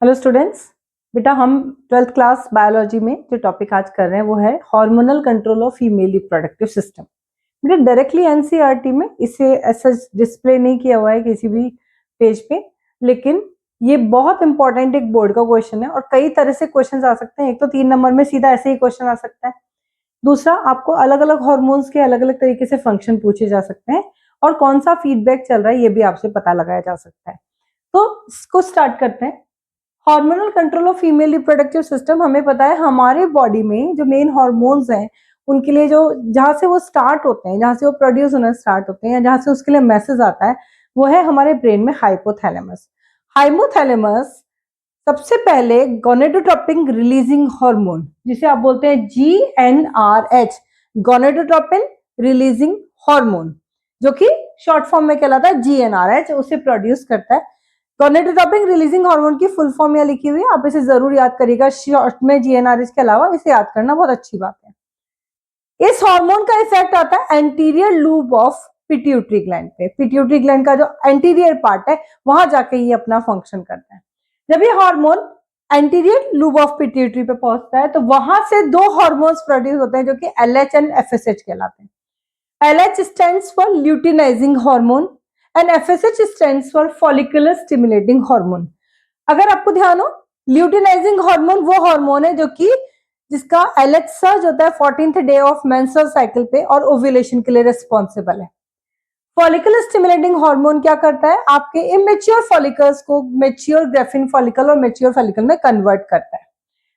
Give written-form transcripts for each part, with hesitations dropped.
Hello students, बेटा हम 12th class biology में जो टॉपिक आज कर रहे हैं वो है hormonal control of female reproductive system. बेटा डायरेक्टली एनसीईआरटी में इसे ऐसा डिस्प्ले नहीं किया हुआ है किसी भी पेज पे, लेकिन ये बहुत इंपॉर्टेंट एक बोर्ड का क्वेश्चन है और कई तरह से क्वेश्चन आ सकते हैं। एक तो 3 नंबर में सीधा ऐसे ही क्वेश्चन आ सकता है, दूसरा आपको अलग अलग हॉर्मोन्स के अलग अलग तरीके से फंक्शन पूछे जा सकते हैं और कौन सा फीडबैक चल रहा है ये भी आपसे पता लगाया जा सकता है। तो इसको स्टार्ट करते हैं। Hormonal control of female reproductive system, हमें पता है हमारे बॉडी में जो मेन हार्मोन्स हैं उनके लिए जो जहां से वो स्टार्ट होते हैं, जहां से वो प्रोड्यूस होना स्टार्ट होते हैं या जहां से उसके लिए मैसेज आता है वो है हमारे ब्रेन में हाइपोथैलेमस। हाइपोथैलेमस सबसे पहले गोनेडोट्रोपिन रिलीजिंग हार्मोन, जिसे आप बोलते हैं GnRH, गोनेडोट्रोपिन रिलीजिंग हार्मोन, जो कि शॉर्ट फॉर्म में कहलाता है GnRH, उसे प्रोड्यूस करता है। गोनेडोट्रोपिन रिलीजिंग हार्मोन की फुल फॉर्म यहाँ लिखी हुई है, आप इसे जरूर याद करिएगा। शॉर्ट में GnRH के अलावा इसे याद करना बहुत अच्छी बात है। इस हार्मोन का इफेक्ट आता है anterior lube of pituitary gland पे। पिट्यूटरी ग्लैंड का जो एंटीरियर पार्ट है वहां जाके ये अपना फंक्शन करता है। जब ये hormone anterior lube of pituitary पे पहुंचता है तो वहां से दो हार्मोन्स प्रोड्यूस होते हैं जो कि LH एंड FSH कहलाते हैं। LH stands for luteinizing hormone and FSH stands for follicular stimulating hormone. अगर आपको ध्यान हो, ल्यूटिनाइजिंग हार्मोन वो हार्मोन है जो कि जिसका LH सर्ज होता है 14th day of menstrual cycle पे और ओव्यूलेशन के लिए रिस्पॉन्सिबल है। फॉलिकुलर स्टिमुलेटिंग हार्मोन क्या करता है, आपके इमेच्योर फॉलिकल्स को मेच्योर ग्रेफिन फॉलिकल और मेच्योर फॉलिकल में कन्वर्ट करता है।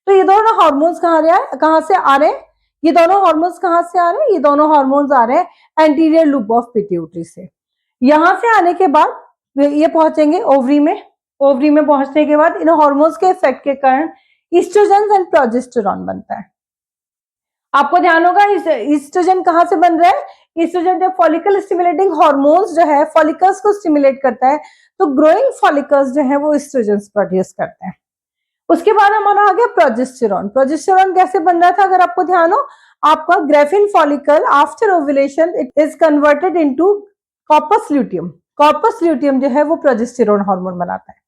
तो ये दोनों हार्मोन्स कहां से आ रहे हैं? ये दोनों हार्मोन्स कहां से आ रहे हैं? ये दोनों हार्मोन्स आ रहे हैं एंटीरियर लूब ऑफ पिट्यूटरी से। यहां से आने के बाद ये पहुंचेंगे ओवरी में। ओवरी में पहुंचने के बाद इन हार्मोन्स के इफेक्ट के कारण ईस्ट्रोजन एंड प्रोजेस्टेरॉन बनता है। आपको ध्यान होगा ईस्ट्रोजन कहां से बन रहा है? ईस्ट्रोजन जब फॉलिकल स्टिमुलेटिंग हार्मोन्स जो है फॉलिकल्स को स्टिमुलेट करता है तो ग्रोइंग फॉलिकल्स जो है वो ईस्ट्रोजन प्रोड्यूस करते हैं। उसके बाद हमारा आ गया प्रोजेस्टेरॉन। प्रोजेस्टेरॉन कैसे बन रहा था अगर आपको ध्यान हो, आपका Graafian follicle after ovulation it is converted into corpus luteum. Corpus luteum जो है वो प्रोजेस्टेरॉन हार्मोन बनाता है।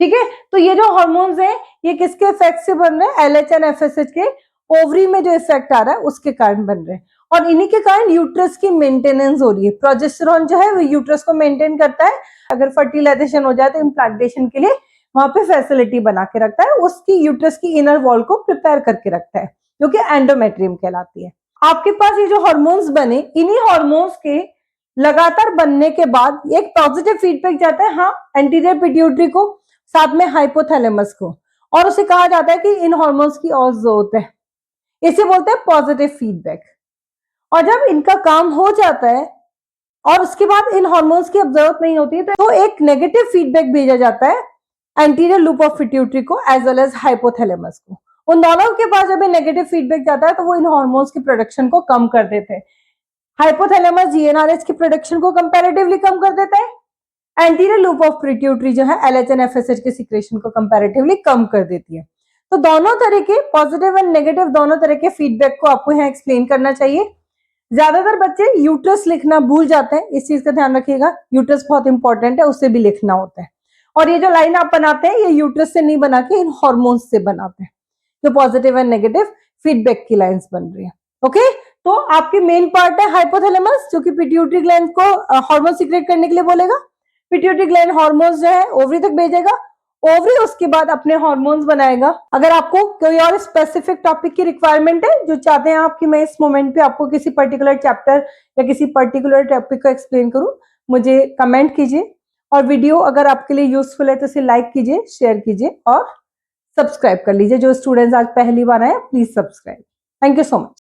ठीक है, तो ये जो हार्मोन्स हैं ये किसके इफेक्ट से बन रहे हैं? LH एंड FSH के ओवरी में जो इफेक्ट आ रहा है उसके कारण बन रहे हैं और इन्हीं के कारण यूट्रस की मेंटेनेंस हो रही है। प्रोजेस्टेरॉन जो है वो यूट्रस को मेंटेन करता है। अगर फर्टिलाइजेशन हो जाए तो इम्प्लांटेशन के लिए वहां पे फैसिलिटी बना के रखता है, उसकी यूट्रस की इनर वॉल को प्रिपेयर करके रखता है, जो कि एंडोमेट्रियम कहलाती है। आपके पास ये जो हार्मोन्स बने, इन्हीं हार्मोन्स के लगातार बनने के बाद एक पॉजिटिव फीडबैक जाता है हाँ एंटीरियर पिट्यूटरी को, साथ में हाइपोथैलेमस को, और उसे कहा जाता है कि इन हार्मोन्स की और जरूरत है। इसे बोलते हैं पॉजिटिव फीडबैक। और जब इनका काम हो जाता है और उसके बाद इन हार्मोन्स की अब जरूरत नहीं होती है तो एक नेगेटिव फीडबैक भेजा जाता है एंटीरियर लूप ऑफ पिट्यूटरी को एज वेल एज हाइपोथैलेमस को। उन दोनों के पास जब नेगेटिव फीडबैक जाता है तो वो इन हार्मोन्स की प्रोडक्शन को कम कर देते हैं। हाइपोथैलेमस GnRH की प्रोडक्शन को कंपैरेटिवली कम कर देता है। एंटीरियर लूप ऑफ पिट्यूटरी जो है LH एंड FSH के सीक्रेशन को कंपैरेटिवली कम कर देती है। तो दोनों तरह के पॉजिटिव एंड नेगेटिव दोनों तरह के फीडबैक को आपको यहाँ एक्सप्लेन करना चाहिए। ज्यादातर बच्चे यूट्रस लिखना भूल जाते हैं, इस चीज का ध्यान रखिएगा। यूट्रस बहुत इंपॉर्टेंट है, उससे भी लिखना होता है। और ये जो लाइन आप बनाते हैं ये यूट्रस से नहीं बना के इन हार्मोन्स से बनाते हैं, जो पॉजिटिव एंड नेगेटिव फीडबैक की लाइंस बन रही है। ओके, तो आपकी मेन पार्ट है हाइपोथैलेमस, जो कि पिट्यूटरी ग्लैंड को हार्मोन सीक्रेट करने के लिए बोलेगा। पिट्यूटरी ग्लैंड हार्मोन्स जो है ओवरी तक भेजेगा, ओवरी उसके बाद अपने हार्मोन्स बनाएगा। अगर आपको कोई और स्पेसिफिक टॉपिक की रिक्वायरमेंट है जो चाहते हैं आपकी मैं इस मोमेंट पे आपको किसी पर्टिकुलर चैप्टर या किसी पर्टिकुलर टॉपिक को एक्सप्लेन करूं, मुझे कमेंट कीजिए। और वीडियो अगर आपके लिए यूजफुल है तो इसे लाइक कीजिए, शेयर कीजिए और सब्सक्राइब कर लीजिए। जो स्टूडेंट्स आज पहली बार आए please subscribe. Thank you so much.